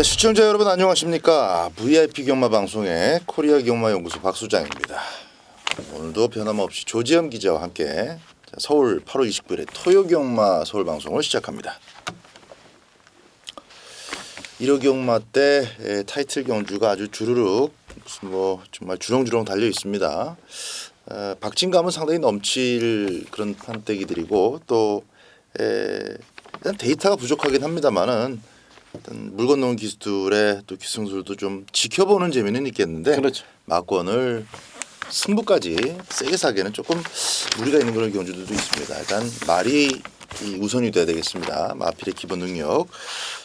자, 시청자 여러분 안녕하십니까? VIP 경마 방송의 코리아 경마 연구소 박수장입니다. 오늘도 변함없이 조지현 기자와 함께 서울 8월 29일에 토요 경마 서울 방송을 시작합니다. 1호 경마 때 타이틀 경주가 아주 주르륵 정말 주렁주렁 달려 있습니다. 박진감은 상당히 넘칠 그런 판때기들이고 또 일단 데이터가 부족하긴 합니다만은 일단 물 건너온 기수들의 또 기승술도 좀 지켜보는 재미는 있겠는데 그렇죠. 막권을 승부까지 세게 사기에는 조금 무리가 있는 그런 경주들도 있습니다. 일단 말이 우선이 돼야 되겠습니다. 마필의 기본 능력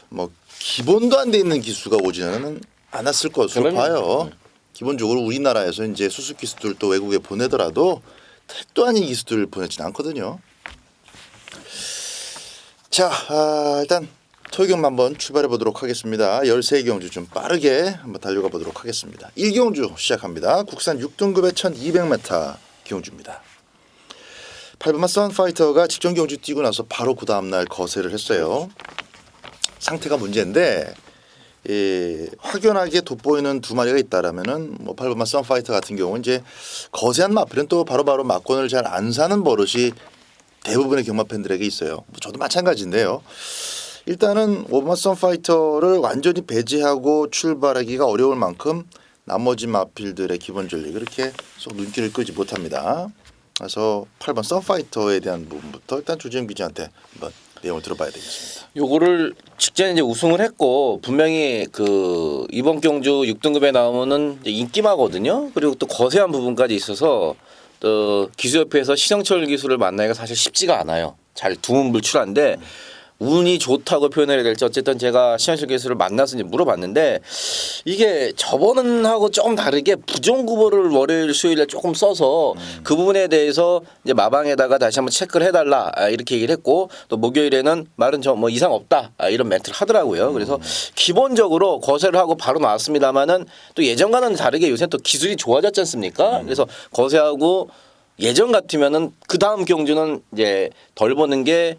뭐 기본도 안 돼 있는 기수가 오지는 않았을 것으로 봐요. 기본적으로 우리나라에서 이제 수습 기수들 또 외국에 보내더라도 택도 아닌 기수들 보내지는 않거든요. 자, 일단 토요경마 한번 출발해 보도록 하겠습니다. 13경주 좀 빠르게 한번 달려가 보도록 하겠습니다. 1경주 시작합니다. 국산 6등급의 1200m 경주입니다. 8번마 선파이터가 직전 경주 뛰고 나서 바로 그 다음날 거세를 했어요. 상태가 문제인데 확연하게 돋보이는 두 마리가 있다라면은 뭐 8번마 선파이터 같은 경우는 이제 거세한 마필은 또 바로바로 막권을 잘 안 사는 버릇이 대부분의 경마 팬들에게 있어요. 저도 마찬가지인데요. 일단은 5번마 선파이터를 완전히 배제하고 출발하기가 어려울 만큼 나머지 마필들의 기본 전략이 그렇게 쏙 눈길을 끌지 못합니다. 그래서 8번 선파이터에 대한 부분부터 일단 조지현 기자한테 한번 내용을 들어봐야 되겠습니다. 요거를 직전에 이제 우승을 했고 분명히 그 이번 경주 6등급에 나오면은 인기마거든요. 그리고 또 거세한 부분까지 있어서 또 기수협회에서 신영철 기수를 만나기가 사실 쉽지가 않아요. 잘 두문불출한데 운이 좋다고 표현해야 될지 어쨌든 제가 신영철 기수를 만나서 이제 물어봤는데 이게 저번하고 조금 다르게 부정구보를 월요일 수요일에 조금 써서 그 부분에 대해서 이제 마방에다가 다시 한번 체크를 해달라 이렇게 얘기를 했고 또 목요일에는 말은 저 뭐 이상 없다 이런 멘트를 하더라고요. 그래서 기본적으로 거세를 하고 바로 나왔습니다만은 또 예전과는 다르게 요새 또 기술이 좋아졌지 않습니까? 그래서 거세하고 예전 같으면은 그 다음 경주는 이제 덜 보는 게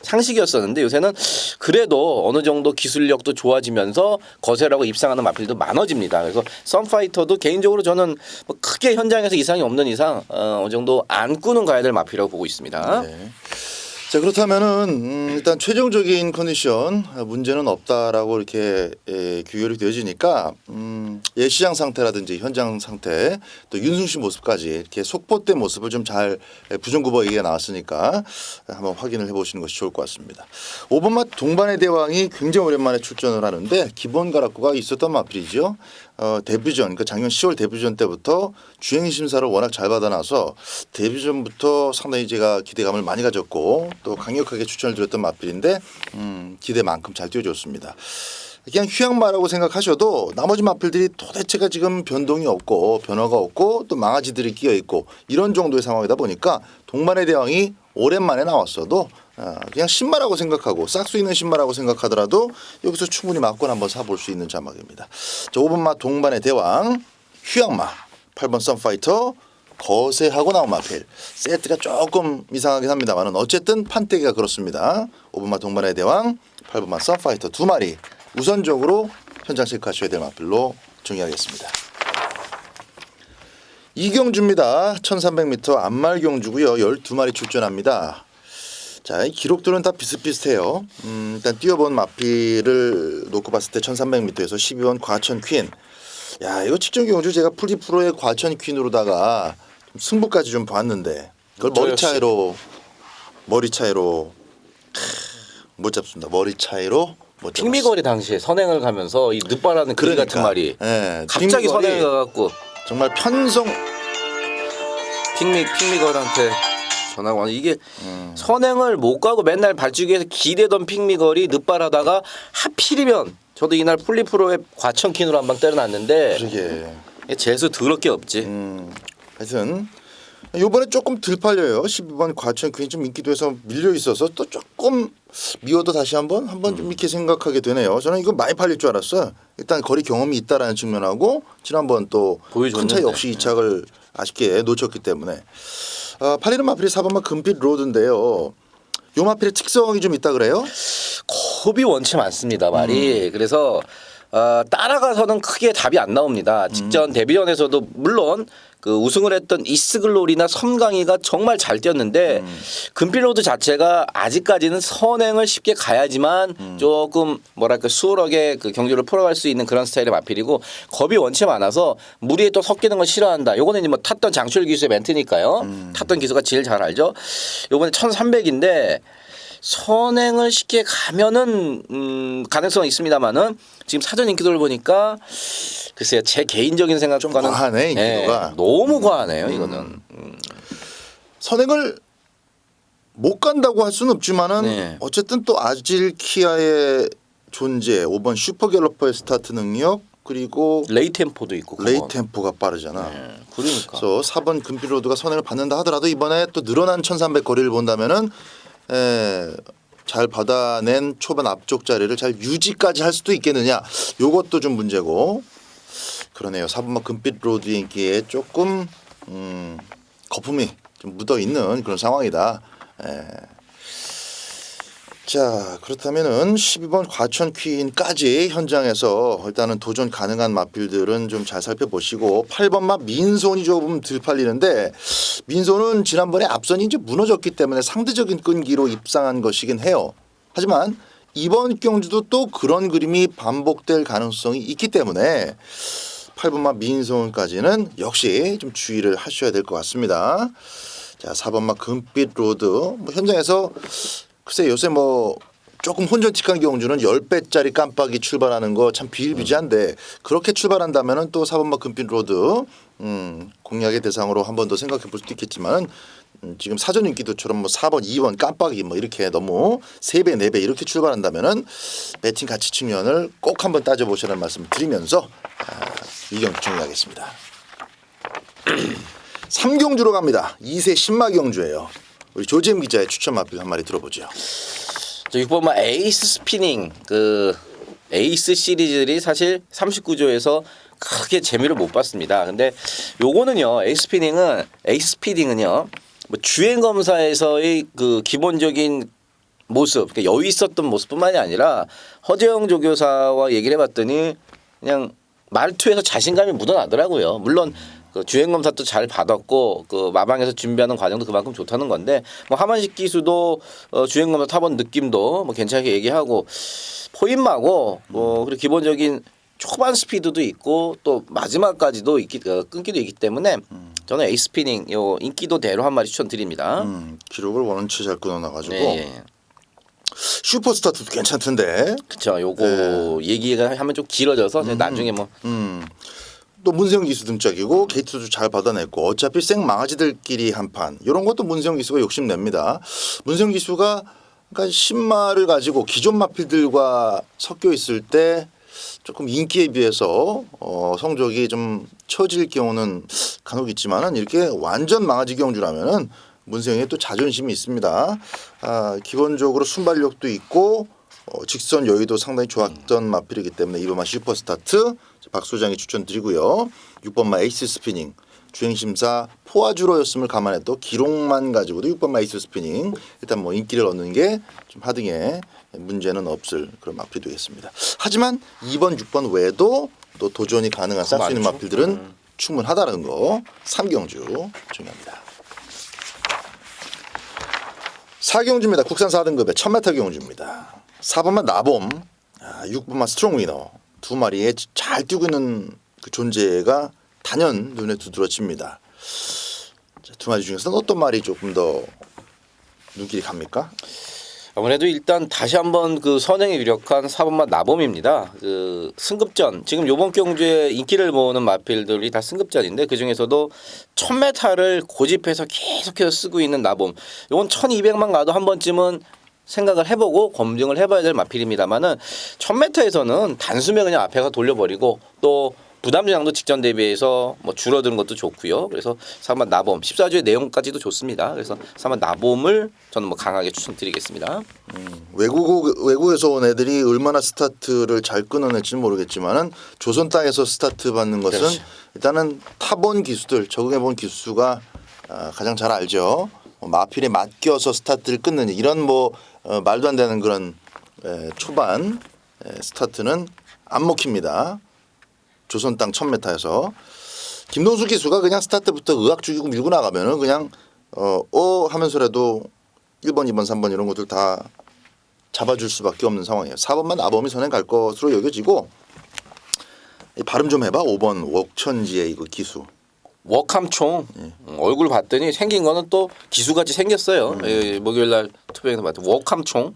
상식이었었는데 요새는 그래도 어느 정도 기술력도 좋아지면서 거세라고 입상하는 마필도 많아집니다. 그래서 선파이터도 개인적으로 저는 뭐 크게 현장에서 이상이 없는 이상 어느 정도 안고는 가야 될 마필이라고 보고 있습니다. 네. 자, 그렇다면은 일단 최종적인 컨디션 문제는 없다라고 이렇게 규율이 되어지니까 예시장 상태라든지 현장 상태 또 윤승 씨 모습까지 이렇게 속보된 모습을 좀 잘 부정구보 얘기가 나왔으니까 한번 확인을 해보시는 것이 좋을 것 같습니다. 5번마 동반의 대왕이 굉장히 오랜만에 출전을 하는데 기본 가락구가 있었던 마필이죠. 데뷔전 그 작년 10월 데뷔전 때부터 주행 심사를 워낙 잘 받아놔서 데뷔전부터 상당히 제가 기대감을 많이 가졌고 또 강력하게 추천을 드렸던 마필인데 기대만큼 잘 뛰어줬습니다. 그냥 휴양마라고 생각하셔도 나머지 마필들이 도대체가 지금 변동이 없고 변화가 없고 또 망아지들이 끼어 있고 이런 정도의 상황이다 보니까 동반의 대왕이 오랜만에 나왔어도 그냥 신마라고 생각하고 싹수 있는 신마라고 생각하더라도 여기서 충분히 막권 한번 사볼 수 있는 자막입니다. 자, 5번마 동반의 대왕 휴양마 8번 선파이터 거세하고 나온 마필 세트가 조금 이상하긴 합니다만 어쨌든 판때기가 그렇습니다. 5번마 동반의 대왕 8번마 선파이터 두 마리 우선적으로 현장 체크하셔야 될 마필로 정의하겠습니다. 이경주입니다. 1300m 안말 경주고요. 12마리 출전합니다. 자, 이 기록들은 다 비슷비슷해요. 일단 뛰어본 마필을 놓고 봤을 때 1300m에서 12번 과천 퀸. 야, 이거 직전 경주 제가 풀디 프로의 과천 퀸으로다가 좀 승부까지 좀 봤는데 그걸 머리 차이로 못 잡습니다. 머리 차이로 못 잡았어. 핑미거리 당시에 선행을 가면서 이 늦바라는 그리 같은 말이 갑자기 선행을 가갖고 정말 편성 핑미걸한테 전화가 와서 이게 선행을 못 가고 맨날 발주기에서 기대던 핑미걸이 늦발하다가 하필이면 저도 이날 풀리프로의 과천킨으로 한방 때려놨는데 그러게 재수 더럽게 없지. 하여튼 요번에 조금 덜 팔려요. 12번 과천퀸이 좀 인기도 해서 밀려 있어서 또 조금 미워도 다시 한번 좀 이렇게 생각하게 되네요. 저는 이거 많이 팔릴 줄 알았어요. 일단 거리 경험이 있다라는 측면하고 지난번 또 큰 차이 없이 이착을 아쉽게 놓쳤기 때문에 팔리는 마필이 4번마 금빛 로드인데요. 요 마필의 특성이 좀 있다 그래요? 겁이 원체 많습니다 말이. 그래서 따라가서는 크게 답이 안 나옵니다. 직전 데뷔전에서도 물론 그 우승을 했던 이스글로리나 섬강이가 정말 잘 뛰었는데 금필로드 자체가 아직까지는 선행을 쉽게 가야지만 조금 뭐랄까 수월하게 그 경주를 풀어갈 수 있는 그런 스타일의 마필이고 겁이 원체 많아서 무리에 또 섞이는 걸 싫어한다. 요거는 이제 뭐 탔던 장출 기수의 멘트니까요. 탔던 기수가 제일 잘 알죠. 요번에 1300인데 선행을 쉽게 가면은 가능성은 있습니다만은 지금 사전 인기도를 보니까 글쎄요 제 개인적인 생각과는 좀 과하네, 인기도가. 예, 너무 과하네요 이거는. 선행을 못 간다고 할 수는 없지만은 네. 어쨌든 또 아질키아의 존재, 5번 슈퍼갤러퍼의 스타트 능력 그리고 레이 템포도 있고 레이 그건. 템포가 빠르잖아. 예, 그러니까. 그래서 4번 금필로드가 선행을 받는다 하더라도 이번에 또 늘어난 1300 거리를 본다면은 잘 받아낸 초반 앞쪽 자리를 잘 유지까지 할 수도 있겠느냐. 요것도 좀 문제고. 그러네요. 4번마 금빛 로드 인기에 조금 거품이 좀 묻어 있는 그런 상황이다. 자, 그렇다면은 12번 과천 퀸까지 현장에서 일단은 도전 가능한 마필들은 좀 잘 살펴보시고 8번마 민손이 조금 덜 팔리는데 민손은 지난번에 앞선이 이제 무너졌기 때문에 상대적인 끈기로 입상한 것이긴 해요. 하지만 이번 경주도 또 그런 그림이 반복될 가능성이 있기 때문에 8번마 민손까지는 역시 좀 주의를 하셔야 될 것 같습니다. 자, 4번마 금빛 로드 뭐 현장에서 글쎄 요새 뭐 조금 혼전틱한 경주는 10배짜리 깜빡이 출발하는 거 참 비일비재한데 그렇게 출발한다면은 또 4번마 금빛 로드 공략의 대상으로 한 번 더 생각해 볼 수도 있겠지만 지금 사전 인기도처럼 뭐 4번, 2번 깜빡이 뭐 이렇게 너무 3배, 4배 이렇게 출발한다면은 배팅 가치 측면을 꼭 한번 따져보시라는 말씀 드리면서 이 경주 정리하겠습니다. 3경주로 갑니다. 2세 신마 경주예요. 우리 조재임 기자의 추천 마필 한 마리 들어보죠. 저 6번마 에이스 스피닝 그 에이스 시리즈들이 사실 39조에서 크게 재미를 못 봤습니다. 근데 요거는요 에이스 스피딩은요 뭐 주행 검사에서의 그 기본적인 모습, 그러니까 여유 있었던 모습뿐만이 아니라 허재영 조교사와 얘기를 해봤더니 그냥 말투에서 자신감이 묻어나더라고요. 물론 그 주행 검사도 잘 받았고 그 마방에서 준비하는 과정도 그만큼 좋다는 건데 뭐 하만식 기수도 주행 검사 타본 느낌도 뭐 괜찮게 얘기하고 포인마고 뭐 그리고 기본적인 초반 스피드도 있고 또 마지막까지도 끈기도 있기 때문에 저는 에이스피닝 요 인기도대로 한 마리 추천드립니다. 기록을 원원치 잘 끊어놔가지고 네. 슈퍼스타트도 괜찮던데. 그렇죠. 요거 얘기가 하면 좀 길어져서 나중에 뭐 또 문세영 기수 등짝이고 게이트도 잘 받아냈고 어차피 생망아지들끼리 한판 이런 것도 문세영 기수가 욕심냅니다. 문세영 기수가 그러니까 신마를 가지고 기존 마필들과 섞여 있을 때 조금 인기에 비해서 성적이 좀 처질 경우는 간혹 있지만은 이렇게 완전 망아지 경주라면은 문세영의 또 자존심이 있습니다. 기본적으로 순발력도 있고 직선 여유도 상당히 좋았던 마필이기 때문에 2번마 슈퍼스타트 박 소장이 추천드리고요. 6번마 에이스 스피닝 주행심사 포화주로였음을 감안해도 기록만 가지고도 6번마 에이스 스피닝 일단 뭐 인기를 얻는 게 좀 하등에 문제는 없을 그런 마필이 되겠습니다. 하지만 2번, 6번 외에도 또 도전이 가능한 쌀 수 있는 마필들은 충분하다는 거 3경주 중요합니다. 4경주입니다. 국산 4등급의 1000m 경주입니다. 4번만 나봄, 6번만 스트롱 위너 두 마리에 잘 뛰고 있는 그 존재가 단연 눈에 두드러집니다. 자, 두 마리 중에서는 어떤 말이 조금 더 눈길이 갑니까? 아무래도 일단 다시 한번 그 선행에 유력한 4번마 나봄입니다. 그 승급전 지금 요번 경주에 인기를 모으는 마필들이 다 승급전인데 그 중에서도 1000m를 고집해서 계속해서 쓰고 있는 나봄. 요건 1200만 가도 한 번쯤은 생각을 해보고 검증을 해봐야 될 마필입니다만은 1000m에서는 단숨에 그냥 앞에가 돌려버리고 또 부담 저항도 직전 대비해서 뭐 줄어드는 것도 좋고요. 그래서 3번 나봄 14주의 내용까지도 좋습니다. 그래서 3번 나봄을 저는 뭐 강하게 추천드리겠습니다. 외국에서 온 애들이 얼마나 스타트를 잘 끊어낼지는 모르겠지만은 조선 땅에서 스타트 받는 것은 그렇지. 일단은 타본 기수들 적응해본 기수가 가장 잘 알죠. 마필에 맡겨서 스타트를 끊는 이런 뭐 말도 안 되는 그런 초반 스타트는 안 먹힙니다. 조선 땅 1000m에서 김동수 기수가 그냥 스타트부터 의학 죽이고 밀고 나가면은 그냥 하면서라도 1번, 2번, 3번 이런 것들 다 잡아줄 수밖에 없는 상황이에요. 4번만 나범이 선행 갈 것으로 여겨지고 발음 좀 해봐. 5번 웍천지의 이거 기수. 웍함총 얼굴 봤더니 생긴 거는 또 기수같이 생겼어요. 목요일날 투표에서 봤더니 웍함총.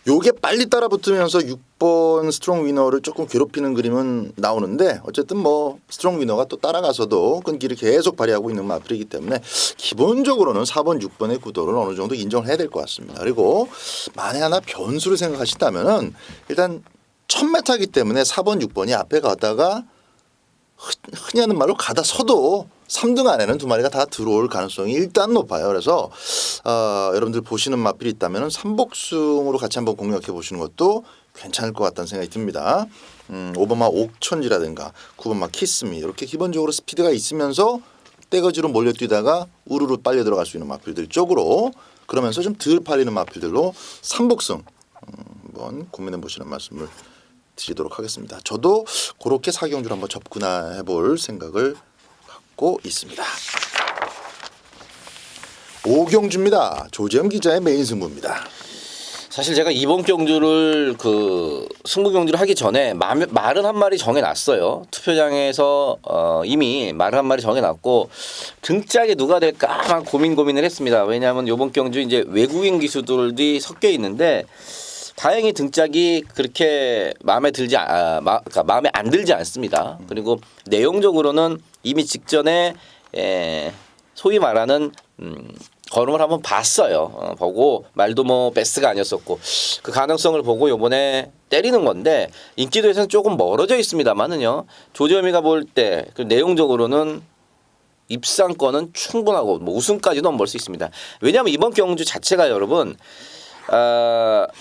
요게 빨리 따라붙으면서 6번 스트롱 위너를 조금 괴롭히는 그림은 나오는데 어쨌든 뭐 스트롱 위너가 또 따라가서도 끈기를 계속 발휘하고 있는 마필이기 때문에 기본적으로는 4번, 6번의 구도를 어느 정도 인정을 해야 될 것 같습니다. 그리고 만에 하나 변수를 생각하신다면은 일단 1000m이기 때문에 4번, 6번이 앞에 가다가 흔히 하는 말로 가다 서도 3등 안에는 두 마리가 다 들어올 가능성이 일단 높아요. 그래서 여러분들 보시는 마필이 있다면 삼복승으로 같이 한번 공략해 보시는 것도 괜찮을 것 같다는 생각이 듭니다. 5번마 옥천지라든가 9번마 키스미 이렇게 기본적으로 스피드가 있으면서 떼거지로 몰려뛰다가 우르르 빨려 들어갈 수 있는 마필들 쪽으로 그러면서 좀 덜 팔리는 마필들로 삼복승 한번 고민해 보시는 말씀을 드리도록 하겠습니다. 저도 그렇게 사경주를 한번 접근해 볼 생각을 갖고 있습니다. 오경주입니다. 조재현 기자의 메인 승부입니다. 사실 제가 이번 경주를 승부 경주를 하기 전에 말은 한 마리 정해놨어요. 투표장에서 이미 말을 한 마리 정해놨고 등짝에 누가 될까 고민을 했습니다. 왜냐하면 이번 경주 이제 외국인 기수들이 섞여 있는데 다행히 등짝이 그렇게 그러니까 마음에 안 들지 않습니다. 그리고 내용적으로는 이미 직전에 소위 말하는 걸음을 한번 봤어요. 보고 말도 뭐 베스트가 아니었었고 그 가능성을 보고 요번에 때리는 건데 인기도에서는 조금 멀어져 있습니다만은요. 조재범이가 볼 때 그 내용적으로는 입상권은 충분하고 뭐 우승까지도 넘볼 수 있습니다. 왜냐하면 이번 경주 자체가 여러분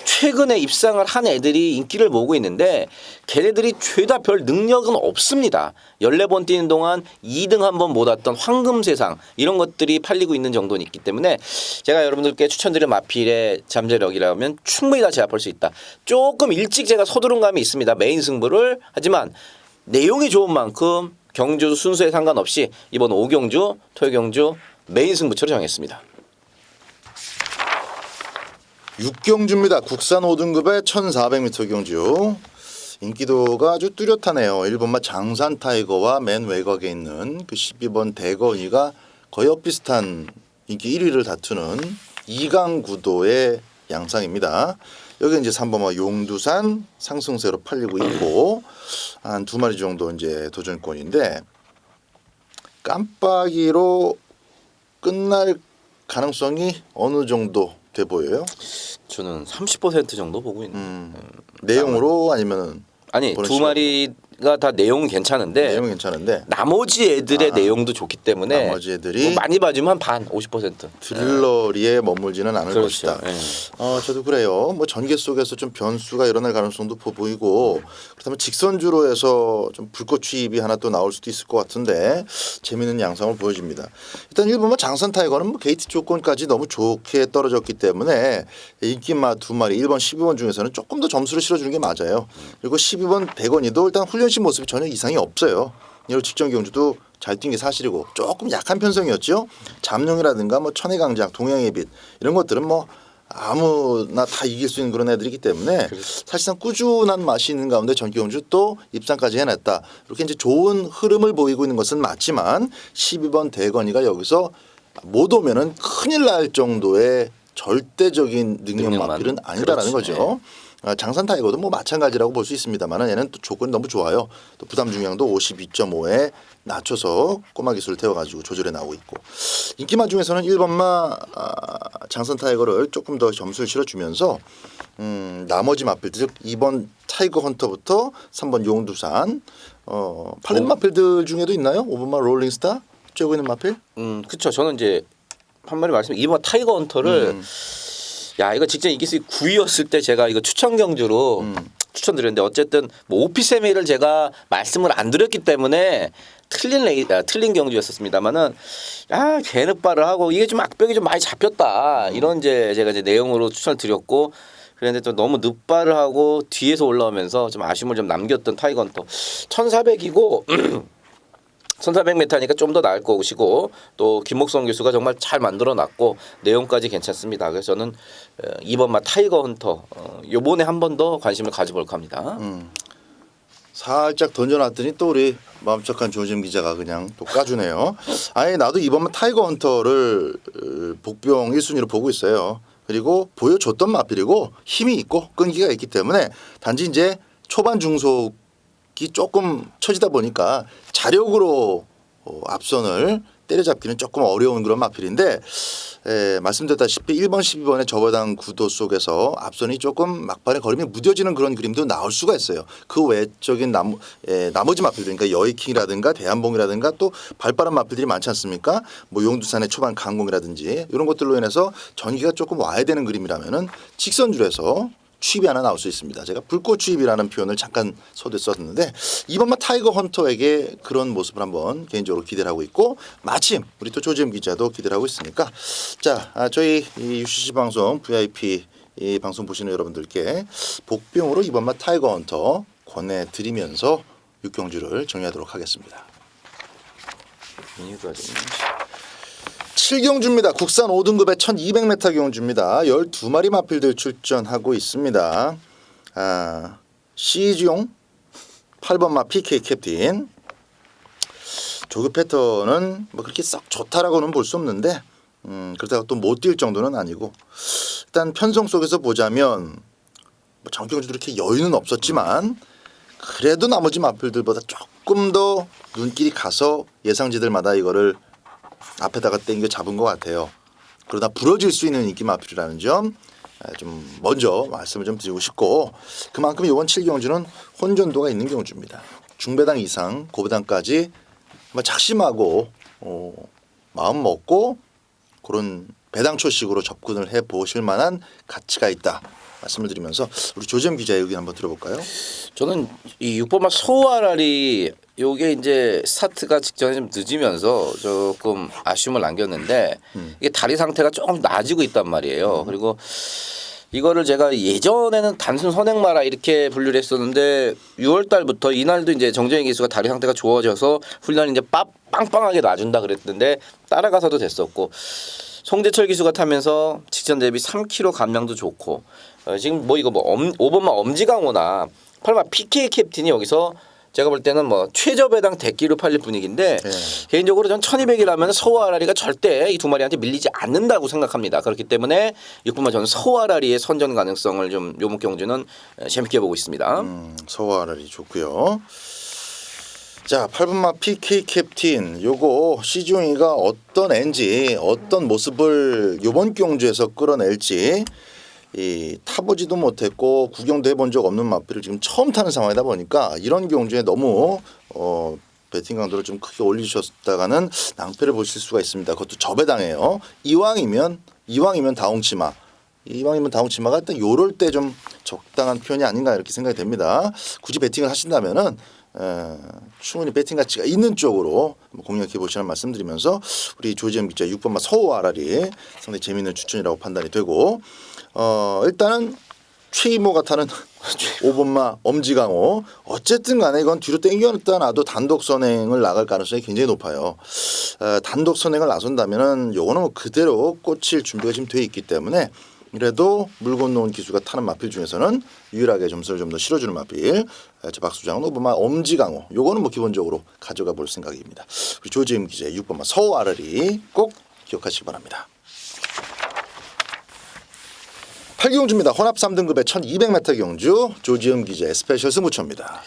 최근에 입상을 한 애들이 인기를 모으고 있는데 걔네들이 죄다 별 능력은 없습니다. 14번 뛰는 동안 2등 한 번 못 왔던 황금세상 이런 것들이 팔리고 있는 정도는 있기 때문에 제가 여러분들께 추천드린 마필의 잠재력이라면 충분히 다 제압할 수 있다. 조금 일찍 제가 서두른 감이 있습니다. 메인 승부를. 하지만 내용이 좋은 만큼 경주 순서에 상관없이 이번 5경주 토요경주 메인 승부처로 정했습니다. 6경주입니다. 국산 5등급의 1400m 경주. 인기도가 아주 뚜렷하네요. 1번마 장산 타이거와 맨 외곽에 있는 그 12번 대건이가 거의 엇비슷한 인기 1위를 다투는 2강 구도의 양상입니다. 여기 이제 3번마 용두산 상승세로 팔리고 있고 한 두 마리 정도 이제 도전권인데 깜빡이로 끝날 가능성이 어느 정도 돼 보여요? 저는 30% 정도 보고 있는. 내용으로 아니면은 아니 두 마리가 다 내용은 괜찮은데 내용은 괜찮은데 나머지 애들의 내용도 좋기 때문에 나머지 애들이 뭐 많이 봐주면 한 반 50%. 들러리에 머물지는 않을 그렇죠. 것이다. 저도 그래요. 뭐 전개 속에서 좀 변수가 일어날 가능성도 보이고 그렇다면 직선주로 해서 좀 불꽃 추입이 하나 또 나올 수도 있을 것 같은데 재미있는 양상을 보여줍니다. 일단 1번만 장산 타이거는 뭐 게이트 조건까지 너무 좋게 떨어졌기 때문에 인기마 두 마리 1번 12번 중에서는 조금 더 점수를 실어주는 게 맞아요. 그리고 12번 백원이도 일단 훈련시 모습이 전혀 이상이 없어요. 이런 직전 경주도 잘 뛴 게 사실이고 조금 약한 편성이었죠. 잠룡이라든가 뭐 천혜강장, 동양의 빛 이런 것들은 뭐 아무나 다 이길 수 있는 그런 애들이기 때문에 사실상 꾸준한 맛이 있는 가운데 전기경주 또 입상까지 해냈다. 이렇게 이제 좋은 흐름을 보이고 있는 것은 맞지만 12번 대건이가 여기서 못 오면은 큰일 날 정도의 절대적인 능력 마필은 아니다라는 거죠. 장산 타이거도 뭐 마찬가지라고 볼 수 있습니다만 얘는 또 조건이 너무 좋아요. 또 부담 중량도 52.5에 낮춰서 꼬마 기술을 태워가지고 조절해 나오고 있고 인기마 중에서는 1번마 장산 타이거를 조금 더 점수를 실어주면서 나머지 마필들 즉 2번 타이거 헌터부터 3번 용두산 팔린 마필들 중에도 있나요? 5번마 롤링스타 쬐고 있는 마필? 그렇죠. 저는 이제 한 마리 말씀 2번 타이거 헌터를 야 이거 직전 이기수 9위였을 때 제가 이거 추천 경주로 추천드렸는데 어쨌든 뭐 오피세미를 제가 말씀을 안 드렸기 때문에 틀린 경주였었습니다만은 개늑발을 하고 이게 좀 악벽이 좀 많이 잡혔다 이런 제가 이제 내용으로 추천을 드렸고 그런데 또 너무 늑발을 하고 뒤에서 올라오면서 좀 아쉬움을 좀 남겼던 타이거 헌터. 1400이고 1400m니까 좀 더 나을 것이고 또 김목성 교수가 정말 잘 만들어놨고 내용까지 괜찮습니다. 그래서 저는 2번마 타이거 헌터 요번에 한 번 더 관심을 가져볼까 합니다. 살짝 던져놨더니 또 우리 마음척한 조지임 기자가 그냥 또 까주네요. 아니 나도 이번만 타이거 헌터를 복병 1순위로 보고 있어요. 그리고 보여줬던 마필이고 힘이 있고 끈기가 있기 때문에 단지 이제 초반 중속이 조금 처지다 보니까 자력으로 앞선을 때려잡기는 조금 어려운 그런 마필인데 말씀드렸다시피 1번 12번의 저배당 구도 속에서 앞선이 조금 막판에 걸음이 무뎌지는 그런 그림도 나올 수가 있어요. 그 외적인 나머지 마필들 그러니까 여의킹이라든가 대한봉이라든가 또 발빠른 마필들이 많지 않습니까? 뭐 용두산의 초반 강공이라든지 이런 것들로 인해서 전기가 조금 와야 되는 그림이라면은 직선줄에서 추입이 하나 나올 수 있습니다. 제가 불꽃 추입이라는 표현을 잠깐 서두에 썼는데 이번만 타이거 헌터에게 그런 모습을 한번 개인적으로 기대를 하고 있고 마침 우리 또 조지임 기자도 기대를 하고 있으니까 자 저희 이 UCC 방송 VIP 이 방송 보시는 여러분들께 복병으로 이번만 타이거 헌터 권해드리면서 6경주를 정리하도록 하겠습니다. 7경주입니다. 국산 5등급의 1200m 경주입니다. 12마리 마필들 출전하고 있습니다. 시즈용 8번마 PK 캡틴. 조급 패턴은 뭐 그렇게 썩 좋다라고는 볼 수 없는데 그렇다고 또 못 뛸 정도는 아니고 일단 편성 속에서 보자면 뭐 정경주도 이렇게 여유는 없었지만 그래도 나머지 마필들보다 조금 더 눈길이 가서 예상지들마다 이거를 앞에다가 땡겨 잡은 것 같아요. 그러다 부러질 수 있는 인기 마필이라는 점 좀 먼저 말씀을 좀 드리고 싶고 그만큼 이번 7경주는 혼전도가 있는 경주입니다. 중배당 이상 고배당까지 작심하고 마음 먹고 그런 배당초식으로 접근을 해보실 만한 가치가 있다. 말씀을 드리면서 우리 조지임 기자의 의견 한번 들어볼까요? 저는 이 6번마 소아라리 요게 이제 스타트가 직전에 좀 늦으면서 조금 아쉬움을 남겼는데 이게 다리 상태가 조금 나아지고 있단 말이에요. 그리고 이거를 제가 예전에는 단순 선행마라 이렇게 분류를 했었는데 6월 달부터 이날도 이제 정재희 기수가 다리 상태가 좋아져서 훈련이 이제 빵빵하게 놔준다 그랬는데 따라가서도 됐었고 송재철 기수가 타면서 직전 대비 3kg 감량도 좋고 지금 뭐 이거 뭐 5번마 엄지강호나 8번마 PK 캡틴이 여기서 제가 볼 때는 뭐 최저 배당 대기로 팔릴 분위기인데 개인적으로 전 1200이라면 서우아라리가 절대 이 두 마리한테 밀리지 않는다고 생각합니다. 그렇기 때문에 6번마 저는 서우아라리의 선전 가능성을 좀 요목 경주는 재밌게 보고 있습니다. 서우아라리 좋고요. 자, 8번마 PK 캡틴 요거 시중이가 어떤 엔지 어떤 모습을 요번 경주에서 끌어낼지 타보지도 못했고 구경도 해본 적 없는 마필을 지금 처음 타는 상황이다 보니까 이런 경주에 너무 배팅 강도를 좀 크게 올리셨다가는 낭패를 보실 수가 있습니다. 그것도 저배당이에요. 이왕이면 다홍치마. 이왕이면 다홍치마가 일단 요럴 때 좀 적당한 표현이 아닌가 이렇게 생각이 됩니다. 굳이 배팅을 하신다면은 충분히 배팅 가치가 있는 쪽으로 공략해 보시라는 말씀드리면서 우리 조지임 기자 6번마 서우아라리 상당히 재미있는 추천이라고 판단이 되고 일단은 최이모가 타는 5번마 엄지강호 어쨌든 간에 이건 뒤로 땡겨놨다 놔도 단독 선행을 나갈 가능성이 굉장히 높아요. 단독 선행을 나선다면은 요거는 뭐 그대로 꽂힐 준비가 지금 돼 있기 때문에 그래도 물 건너온 기수가 타는 마필 중에서는 유일하게 점수를 좀 더 실어주는 마필 박수장은 5번마 엄지강호 요거는 뭐 기본적으로 가져가 볼 생각입니다. 우리 조지임 기자 6번마 서우아라리 꼭 기억하시기 바랍니다. 8경주입니다. 혼합 3등급의 1200m 경주 조지임 기자의 스페셜 승부처입니다.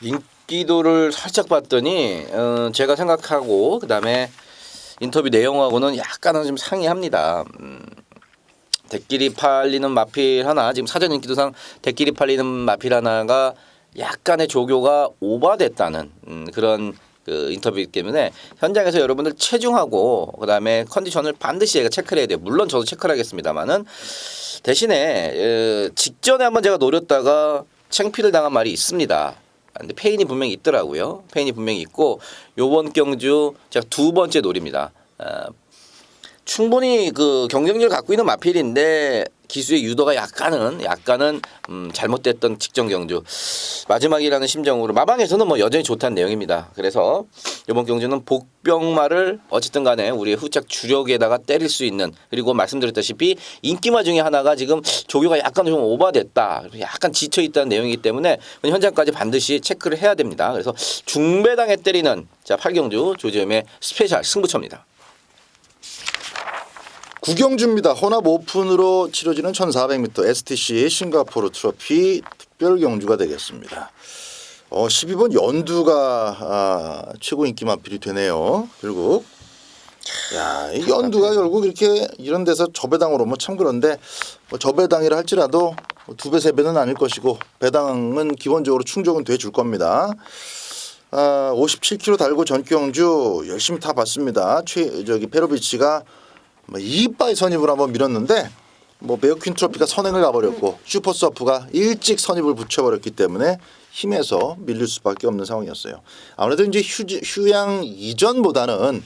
인기도를 살짝 봤더니 제가 생각하고 그다음에 인터뷰 내용하고는 약간은 좀 상이합니다. 대끼리 팔리는 마필 하나 지금 사전 인기도상 대끼리 팔리는 마필 하나가 약간의 조교가 오버됐다는 그런 그 인터뷰이기 때문에 현장에서 여러분들 체중하고 그다음에 컨디션을 반드시 제가 체크를 해야 돼요. 물론 저도 체크를 하겠습니다만은 대신에 직전에 한번 제가 노렸다가 창피를 당한 말이 있습니다. 근데 페인이 분명히 있더라고요. 페인이 분명히 있고 요번 경주 제가 두 번째 노립니다. 충분히 그 경쟁력을 갖고 있는 마필인데 기수의 유도가 약간은 잘못됐던 직전 경주 마지막이라는 심정으로 마방에서는 뭐 여전히 좋다는 내용입니다. 그래서 이번 경주는 복병마를 어쨌든 간에 우리의 후짝 주력에다가 때릴 수 있는 그리고 말씀드렸다시피 인기마 중에 하나가 지금 조교가 약간 좀 오버됐다. 약간 지쳐 있다는 내용이기 때문에 현장까지 반드시 체크를 해야 됩니다. 그래서 중배당에 때리는 자 8경주 조지엄의 스페셜 승부처입니다. 구경주입니다. 혼합 오픈으로 치러지는 1400m STC 싱가포르 트로피 특별 경주가 되겠습니다. 12번 연두가 최고 인기 마필이 되네요. 결국 이 연두가 결국 이렇게 이런 데서 저배당으로 뭐 참 그런데 뭐 저배당이라 할지라도 2배 3배는 아닐 것이고 배당은 기본적으로 충족은 돼 줄 겁니다. 57km 달고 전경주 열심히 타봤습니다. 페로비치가 이빠이 선입을 한번 밀었는데 베어퀸 트로피가 선행을 가버렸고 슈퍼서프가 일찍 선입을 붙여버렸기 때문에 힘에서 밀릴 수밖에 없는 상황이었어요. 아무래도 이제 휴양 이전보다는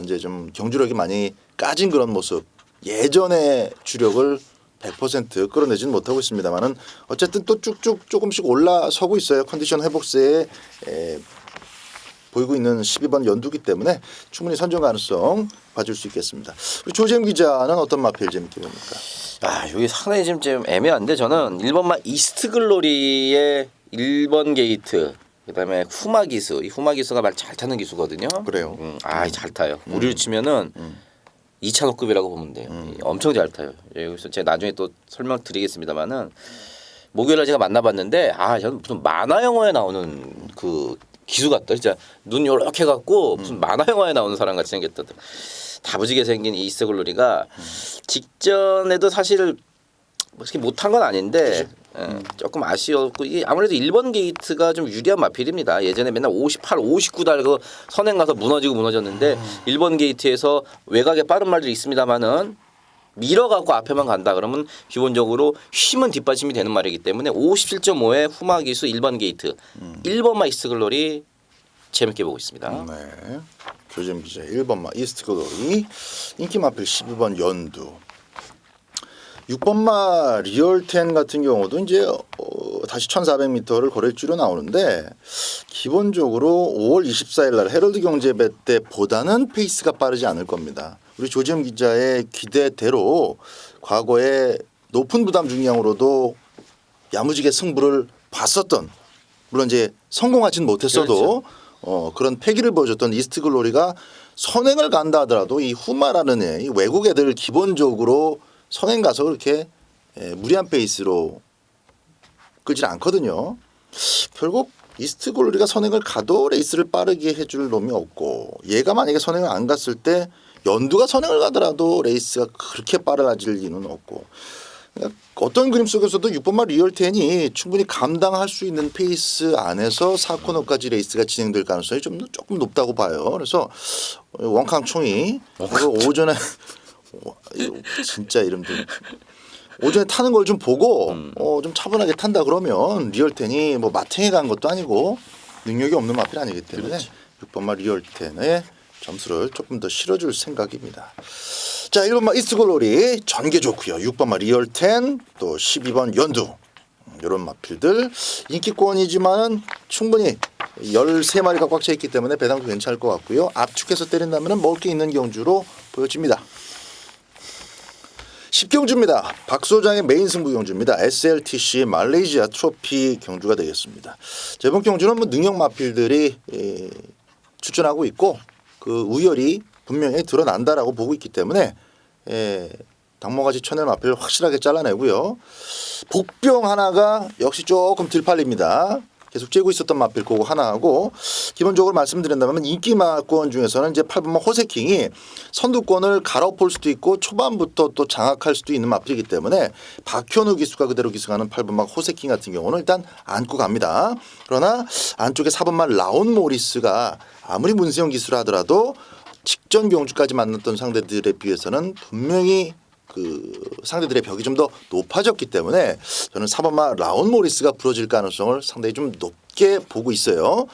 이제 좀 경주력이 많이 까진 그런 모습. 예전의 주력을 100% 끌어내지는 못하고 있습니다만은 어쨌든 또 쭉쭉 조금씩 올라서고 있어요. 컨디션 회복세에 보이고 있는 12번 연두기 때문에 충분히 선정 가능성 봐줄 수 있겠습니다. 우리 조재임 기자는 어떤 마필 재밌게 봅니까? 여기 상당히 좀 애매한데 저는 1번마 이스트글로리의 1번 게이트 그다음에 후마기수 이 후마기수가 말 잘 타는 기수거든요. 그래요. 잘 타요. 우리로 치면은 2차노급이라고 보면 돼요. 엄청 잘 타요. 여기서 제가 나중에 또 설명드리겠습니다만은 목요일날 제가 만나봤는데 저는 무슨 만화 영화에 나오는 그 기수 같다. 진짜 눈 요렇게 해갖고 무슨 만화 영화에 나오는 사람 같이 생겼다. 다부지게 생긴 이 이스글로리가 직전에도 사실 뭐 이렇게 못한 건 아닌데 조금 아쉬웠고 이게 아무래도 1번 게이트가 좀 유리한 마필입니다. 예전에 맨날 58, 59 달고 선행 가서 무너졌는데 1번 게이트에서 외곽에 빠른 말들이 있습니다만은 밀어갖고 앞에만 간다 그러면 기본적으로 힘은 뒷받침이 되는 말이기 때문에 57.5의 후마기수 1번 게이트 1번마 이스트글로리 재밌게 보고 있습니다. 네. 조재임 기자 1번마 이스트글로리 인기 마필 12번 연두 6번마 리얼텐 같은 경우도 이제 다시 1400m를 거릴 줄로 나오는데 기본적으로 5월 24일 날 헤럴드 경제배 때보다는 페이스가 빠르지 않을 겁니다. 우리 조재임 기자의 기대대로 과거에 높은 부담 중량으로도 야무지게 승부를 봤었던 물론 이제 성공하진 못했어도 그런 패기를 보여줬던 이스트글로리가 선행을 간다 하더라도 이 후마라는 이 외국 애들 기본적으로 선행 가서 그렇게 무리한 페이스로 끌질 않거든요. 결국 이스트글로리가 선행을 가도 레이스를 빠르게 해줄 놈이 없고 얘가 만약에 선행을 안 갔을 때 연두가 선행을 가더라도 레이스가 그렇게 빨라질 리는 없고 그러니까 어떤 그림 속에서도 6번마 리얼텐이 충분히 감당할 수 있는 페이스 안에서 4코너까지 레이스가 진행될 가능성이 조금 높다고 봐요. 그래서 원캉총이 오전에 진짜 이름들 오전에 타는 걸 좀 보고 좀 차분하게 탄다 그러면 리얼텐이 뭐 마탱에 간 것도 아니고 능력이 없는 마필 아니기 때문에 6번마 리얼텐의 점수를 조금 더 실어줄 생각입니다. 자 1번마 이스트글로리 전개 좋고요. 6번마 리얼텐 또 12번 연두 이런 마필들 인기권이지만 충분히 13마리가 꽉 차 있기 때문에 배당도 괜찮을 것 같고요. 압축해서 때린다면 먹을 게 있는 경주로 보여집니다. 10경주입니다. 박소장의 메인 승부 경주입니다. SLTC 말레이시아 트로피 경주가 되겠습니다. 이번 경주는 뭐 능력 마필들이 출전하고 있고 그 우열이 분명히 드러난다라고 보고 있기 때문에 당모가지 천일 마필 확실하게 잘라내고요. 복병 하나가 역시 조금 들팔립니다. 계속 째고 있었던 마필 그거 하나하고 기본적으로 말씀드린다면 인기마권 중에서는 이제 8번마 호세킹이 선두권을 갈아엎을 수도 있고 초반부터 또 장악할 수도 있는 마필이기 때문에 박현우 기수가 그대로 기승하는 8번마 호세킹 같은 경우는 일단 안고 갑니다. 그러나 안쪽에 4번마 라온 모리스가 아무리 문세영 기수라 하더라도 직전 경주까지 만났던 상대들에 비해서는 분명히 그 상대들의 벽이 좀 더 높아졌기 때문에 저는 4번마 라온 모리스가 부러질 가능성을 상당히 좀 쉽게 보고 있어요.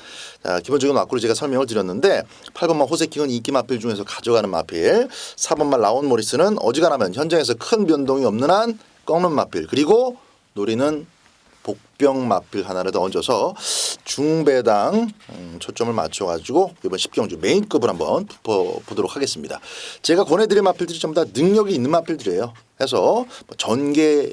자, 기본적인 마크로 제가 설명을 드렸는데 8번만 호세킹은 인기 마필 중에서 가져가는 마필, 4번만 라온 모리스는 어지간하면 현장에서 큰 변동이 없는 한 꺾는 마필, 그리고 노리는 복병 마필 하나를 더 얹어서 중배당 초점을 맞춰가지고 이번 10경주 메인급을 한번 보도록 하겠습니다. 제가 권해드린 마필들이 전부 다 능력이 있는 마필들이에요. 해서 뭐 전개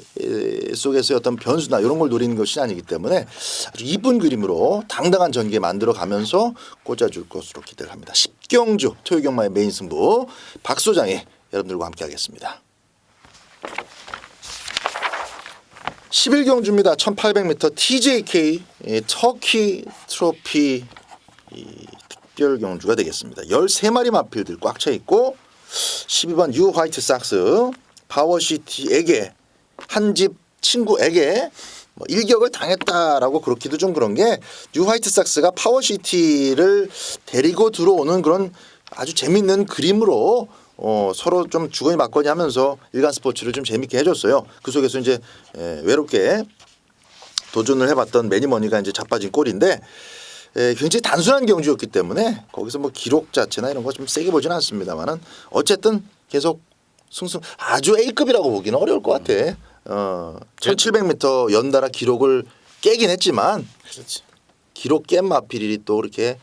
속에서의 어떤 변수나 이런 걸 노리는 것이 아니기 때문에 아주 이쁜 그림으로 당당한 전개 만들어가면서 꽂아줄 것으로 기대를 합니다. 10경주 토요경마의 메인 승부 박 소장이 여러분들과 함께하겠습니다. 11경주입니다. 1800m TJK 터키 트로피 특별 경주가 되겠습니다. 13마리 마필들 꽉 차 있고 12번 뉴 화이트 삭스 파워시티에게 한 집 친구에게 뭐 일격을 당했다라고 그렇기도 좀 그런 게 뉴 화이트 삭스가 파워시티를 데리고 들어오는 그런 아주 재밌는 그림으로 서로 좀 주거니 맞거니 하면서 일간 스포츠를 좀 재밌게 해줬어요. 그 속에서 이제 외롭게 도전을 해봤던 매니머니가 이제 자빠진 꼴인데 굉장히 단순한 경주였기 때문에 거기서 뭐 기록 자체나 이런 거 좀 세게 보지는 않습니다만은 어쨌든 계속 승승 아주 A급이라고 보기는 어려울 것 같아. 1700m 연달아 기록을 깨긴 했지만 그렇지. 기록 깬 마필이 또 이렇게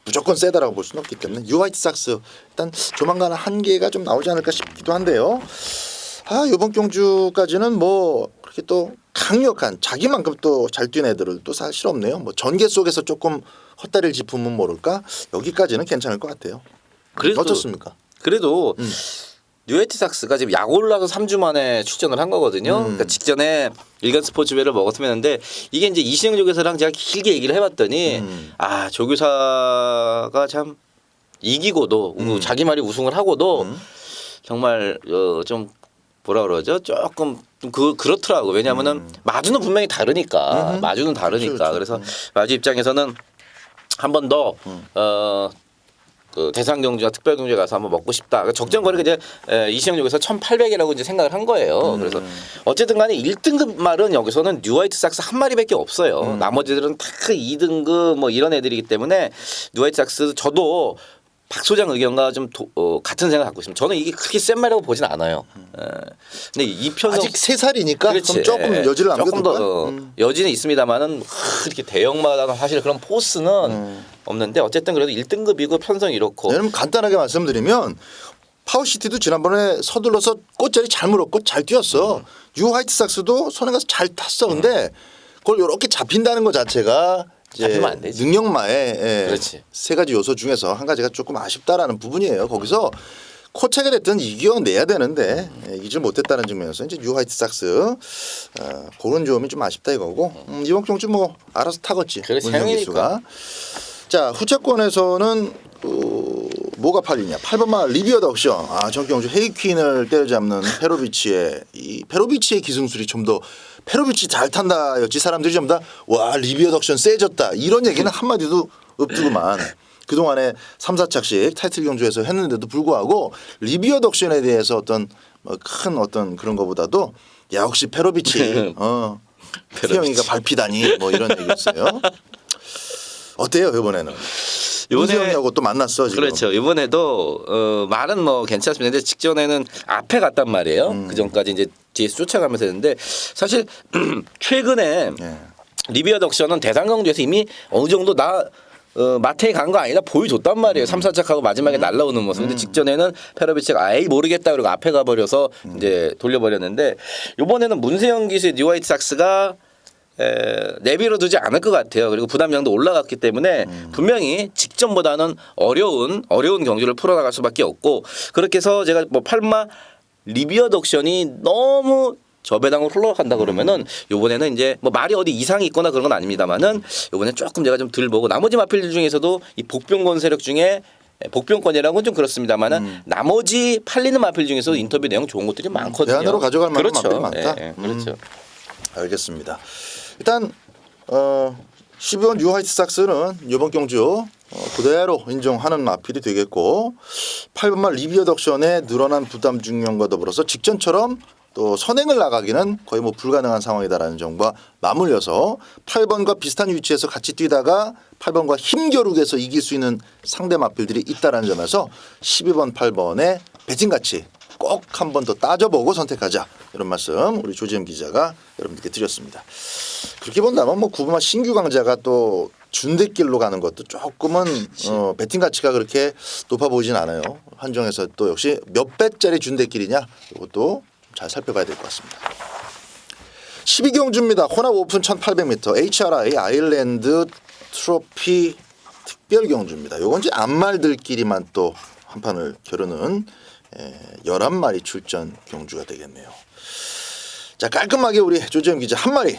무조건 세다라고 볼 수는 없기 때문에 뉴 화이트 삭스 일단 조만간 한계가 좀 나오지 않을까 싶기도 한데요. 이번 경주까지는 뭐 그렇게 또 강력한 자기만큼 또 잘 뛴 애들은 또 사실 없네요. 뭐 전개 속에서 조금 헛다리를 짚으면 모를까 여기까지는 괜찮을 것 같아요. 그래도 어떻습니까? 그래도 뉴에티 삭스가 지금 약 올라서 3주 만에 출전을 한 거거든요. 그러니까 직전에 일간 스포츠웨어를 먹었으면 했는데 이게 이제 이신영 조교사랑 제가 길게 얘기를 해봤더니 조교사가 참 이기고도 자기 말이 우승을 하고도 정말 좀 뭐라 그러죠? 조금 그렇더라고. 왜냐하면은 마주는 분명히 다르니까 마주는 다르니까 그렇죠. 그래서 마주 입장에서는 한 번 더 그 대상 경주나 특별 경주에 가서 한번 먹고 싶다. 그러니까 적정 거리가 이제 이시영역에서 1,800이라고 이제 생각을 한 거예요. 그래서 어쨌든 간에 1등급 말은 여기서는 뉴 화이트 삭스 한 마리밖에 없어요. 나머지들은 다 2등급 뭐 이런 애들이기 때문에 뉴 화이트 삭스 저도 박 소장 의견과 좀 같은 생각 갖고 있습니다. 저는 이게 그렇게 센 말이라고 보진 않아요. 근데 이편성 아직 3살이니까 그럼 조금 여지를 조금 남겨둘까? 더 여지는 있습니다만은 이렇게 대형마다 사실 그런 포스는 없는데 어쨌든 그래도 1등급이고 편성이 이렇고. 왜냐면 간단하게 말씀드리면 파워시티도 지난번에 서둘러서 꽃자리 잘 물었고 잘 뛰었어. 뉴 화이트 삭스도 손에 가서 잘 탔어. 근데 그걸 이렇게 잡힌다는 것 자체가 이제 잡히면 안 되지. 능력마의 그렇지. 세 가지 요소 중에서 한 가지가 조금 아쉽다라는 부분이에요. 거기서 코체가 됐든 이겨내야 되는데 이기질 못했다는 측면에서 이제 뉴 화이트 삭스 그런 점이 좀 아쉽다 이거고 이번 경주 뭐 알아서 타겠지. 그래, 문형 생이니까. 기수가. 자 후차권에서는 뭐가 팔리냐? 8번마 리비어 덕션. 정경주 헤이퀸을 때려잡는 페로비치의 이 페로비치의 기승술이 좀 더 페로비치 잘 탄다였지 사람들이 전부 다 와 리비어 덕션 세졌다 이런 얘기는 한마디도 없더구만. 그동안에 3, 4착씩 타이틀 경주에서 했는데도 불구하고 리비어 덕션에 대해서 어떤 큰 어떤 그런 거보다도 야 역시 페로비치 태영이가 밟히다니 뭐 이런 얘기였어요. 어때요 이번에는? 윤세영하고 또 만났어 지금. 그렇죠. 이번에도 말은 뭐 괜찮습니다. 근데 직전에는 앞에 갔단 말이에요. 그 전까지 이제 뒤에서 쫓아가면서 했는데 사실 최근에 리비어 덕션은 대상 경주에서 이미 어느 정도 마태에 간 거 아니다 보여줬단 말이에요. 3, 4착하고 마지막에 날라오는 모습. 근데 직전에는 페로비치가 아예 모르겠다 그러고 앞에 가버려서 이제 돌려버렸는데 이번에는 문세영 기수의 뉴 화이트 삭스가 내비로두지 않을 것 같아요. 그리고 부담량도 올라갔기 때문에 분명히 직전보다는 어려운 경주를 풀어나갈 수밖에 없고 그렇게 해서 제가 뭐 팔마 리비어 덕션이 너무 저배당으로 흘러간다 그러면은 요번에는 이제 뭐 말이 어디 이상이 있거나 그런 건 아닙니다만은 요번에 조금 제가 좀 덜 보고 나머지 마필들 중에서도 이 복병권 세력 중에 복병권이라고는 좀 그렇습니다만은 나머지 팔리는 마필 중에서 인터뷰 내용 좋은 것들이 많거든요. 대안으로 가져갈 만한 그렇죠. 마필이 많다. 그렇죠. 알겠습니다. 일단 12번 뉴 화이트 삭스는 이번 경주 그대로 인정하는 마필이 되겠고 8번만 리비어 덕션의 늘어난 부담 중량과 더불어서 직전처럼 또 선행을 나가기는 거의 뭐 불가능한 상황이다라는 점과 맞물려서 8번과 비슷한 위치에서 같이 뛰다가 8번과 힘겨루기에서 이길 수 있는 상대 마필들이 있다라는 점에서 12번, 8번의 배팅 가치 꼭 한 번 더 따져보고 선택하자 이런 말씀 우리 조지현 기자가 여러분들께 드렸습니다. 그렇게 본다면 뭐 9번마 신규 강자가 또 준대길로 가는 것도 조금은 배팅 가치가 그렇게 높아 보이진 않아요. 한정에서 또 역시 몇 배짜리 준대길이냐 이것도 잘 살펴봐야 될 것 같습니다. 12경주입니다. 혼합 오픈 1800m HRI 아일랜드 트로피 특별 경주입니다. 요건 이제 안말들끼리만 또 한 판을 겨루는 11마리 출전 경주가 되겠네요. 자, 깔끔하게 우리 조지현 기자 한 마리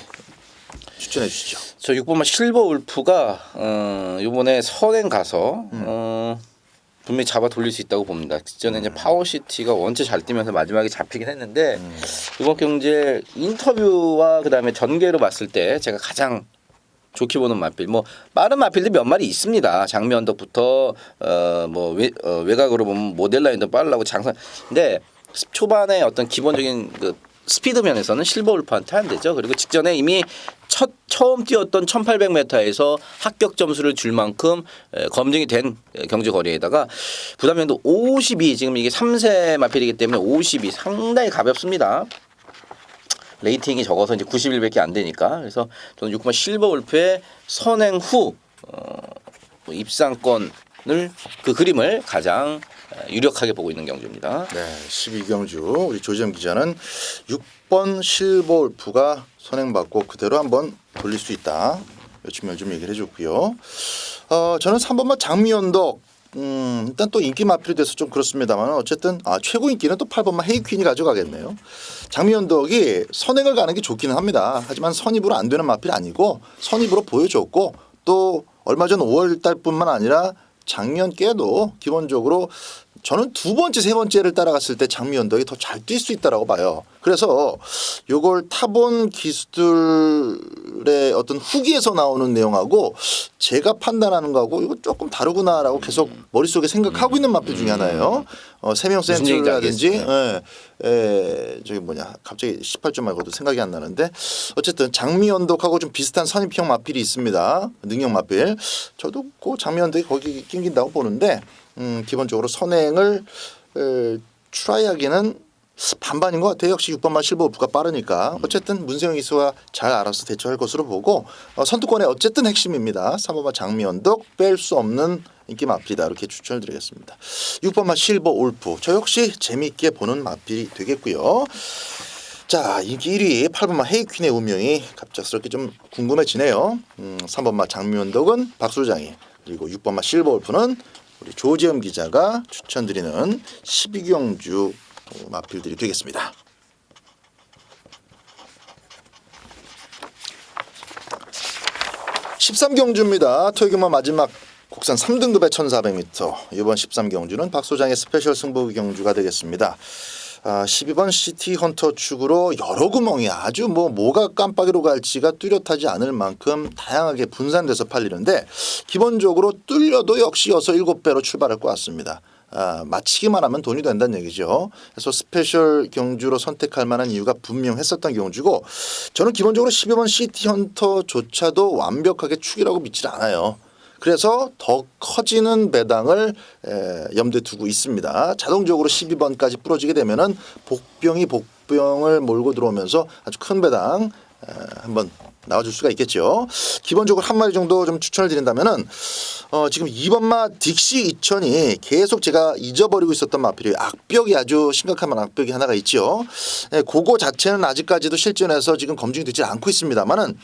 추천해 주시죠. 저 6번마 실버 울프가 이번에 선행 가서 분명히 잡아 돌릴 수 있다고 봅니다. 직전에 이제 파워시티가 원체 잘 뛰면서 마지막에 잡히긴 했는데 이번 경기에 인터뷰와 그다음에 전개로 봤을 때 제가 가장 좋게 보는 마필 뭐 빠른 마필도 몇 마리 있습니다. 장미 언덕부터 외곽으로 보면 모델라인도 빠르고 장선. 근데 초반에 어떤 기본적인 그 스피드 면에서는 실버 울프한테 안 되죠. 그리고 직전에 이미 처음 뛰었던 1800m에서 합격 점수를 줄 만큼 검증이 된 경주 거리에다가 부담면도 52 지금 이게 3세 마필이기 때문에 52 상당히 가볍습니다. 레이팅이 적어서 이제 91밖에 안 되니까 그래서 저는 6번 실버 울프의 선행 후 입상권을 그 그림을 가장 유력하게 보고 있는 경주입니다. 네, 12경주 우리 조지현 기자는 6번 실버 울프가 선행받고 그대로 한번 돌릴 수 있다. 이 측면을 좀 얘기를 해줬고요. 저는 3번만 장미언덕 일단 또 인기 마필이 돼서 좀 그렇습니다만 어쨌든 최고 인기는 또 8번만 헤이퀸이 가져가겠네요. 장미언덕이 선행을 가는 게 좋기는 합니다. 하지만 선입으로 안 되는 마필이 아니고 선입으로 보여줬고 또 얼마 전 5월 달뿐만 아니라 작년께도 기본적으로 저는 두 번째 세 번째를 따라갔을 때 장미언덕이 더 잘 뛸 수 있다라고 봐요. 그래서 요걸 타본 기수들의 어떤 후기에서 나오는 내용하고 제가 판단하는 거하고 이거 조금 다르구나라고 계속 머릿속에 생각하고 있는 마필 중에 하나예요. 세명 센트라든지 저기 뭐냐 갑자기 18점 말고도 생각이 안 나는데 어쨌든 장미언덕하고 좀 비슷한 선입형 마필이 있습니다. 능력 마필. 저도 그 장미언덕이 거기 낑긴다고 보는데 기본적으로 선행을 트라이하기는 반반인 것 같아요. 역시 6번만 실버 울프가 빠르니까 어쨌든 문세영 기수가 잘 알아서 대처할 것으로 보고 선두권의 어쨌든 핵심입니다. 3번만 장미언덕 뺄 수 없는 인기 마필이다 이렇게 추천을 드리겠습니다. 6번만 실버 울프 저 역시 재미있게 보는 마필이 되겠고요. 자, 인기 1위 8번만 헤이퀸의 운명이 갑작스럽게 좀 궁금해지네요. 3번만 장미언덕은 박소장이 그리고 6번만 실버 울프는 우리 조지현 기자가 추천드리는 12경주 마필들이 되겠습니다. 13경주입니다. 토요일경마 마지막 국산 3등급의 1400m. 이번 13경주는 박소장의 스페셜 승부 경주가 되겠습니다. 12번 시티 헌터 축으로 여러 구멍이 아주 뭐가 깜빡이로 갈지가 뚜렷하지 않을 만큼 다양하게 분산돼서 팔리는데 기본적으로 뚫려도 역시 6, 7배로 출발할 것 같습니다. 마치기만 하면 돈이 된다는 얘기죠. 그래서 스페셜 경주로 선택할 만한 이유가 분명했었던 경주고 저는 기본적으로 12번 시티 헌터조차도 완벽하게 축이라고 믿지 않아요. 그래서 더 커지는 배당을 염두에 두고 있습니다. 자동적으로 12번까지 부러지게 되면은 복병을 몰고 들어오면서 아주 큰 배당 한번 나와줄 수가 있겠죠. 기본적으로 한 마리 정도 좀 추천을 드린다면은 지금 2번마 딕시 2000이 계속 제가 잊어버리고 있었던 마필이에요. 악벽이 아주 심각한 악벽이 하나가 있죠. 그거 자체는 아직까지도 실전에서 지금 검증이 되지 않고 있습니다만은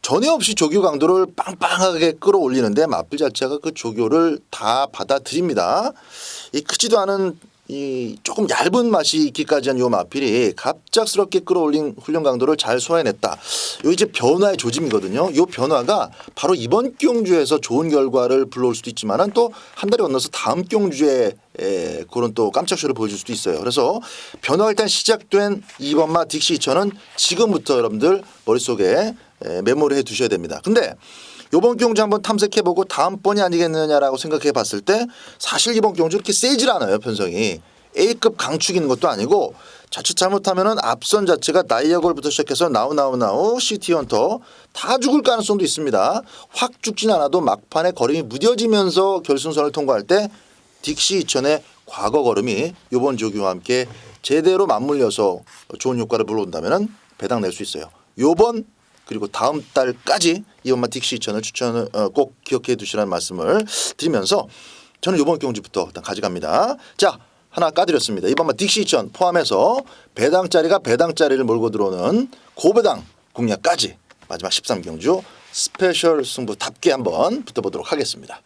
전혀 없이 조교 강도를 빵빵하게 끌어올리는데 마필 자체가 그 조교를 다 받아들입니다. 이 크지도 않은 이 조금 얇은 맛이 있기까지 한 요 마필이 갑작스럽게 끌어올린 훈련 강도를 잘 소화해냈다. 요 이제 변화의 조짐이거든요. 요 변화가 바로 이번 경주에서 좋은 결과를 불러올 수도 있지만은 또 한 달이 건너서 다음 경주에 그런 또 깜짝 쇼를 보여줄 수도 있어요. 그래서 변화가 일단 시작된 2번마 딕시 2000은 지금부터 여러분들 머릿속에 메모를 해 두셔야 됩니다. 근데 이번 경주 한번 탐색해보고 다음번이 아니겠느냐라고 생각해 봤을 때 사실 이번 경주 이렇게 세질 않아요. 편성이 A급 강축 있는 것도 아니고 자칫 잘못하면은 앞선 자체가 나이아골부터 시작해서 나우 시티헌터 다 죽을 가능성도 있습니다. 확 죽진 않아도 막판에 걸음이 무뎌지면서 결승선을 통과할 때 딕시 이천의 과거 걸음이 이번 조규와 함께 제대로 맞물려서 좋은 효과를 불러온다면은 배당 낼 수 있어요. 요번 그리고 다음 달까지 이번만 딕시 이천을 추천을 꼭 기억해 두시라는 말씀을 드리면서 저는 이번 경주부터 일단 가져갑니다. 자, 하나 까드렸습니다. 이번만 딕시 이천 포함해서 배당짜리가 배당짜리를 몰고 들어오는 고배당 공략까지 마지막 13경주 스페셜 승부답게 한번 붙어보도록 하겠습니다.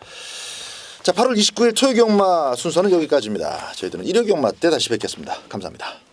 자, 8월 29일 토요경마 순서는 여기까지입니다. 저희들은 일요경마 때 다시 뵙겠습니다. 감사합니다.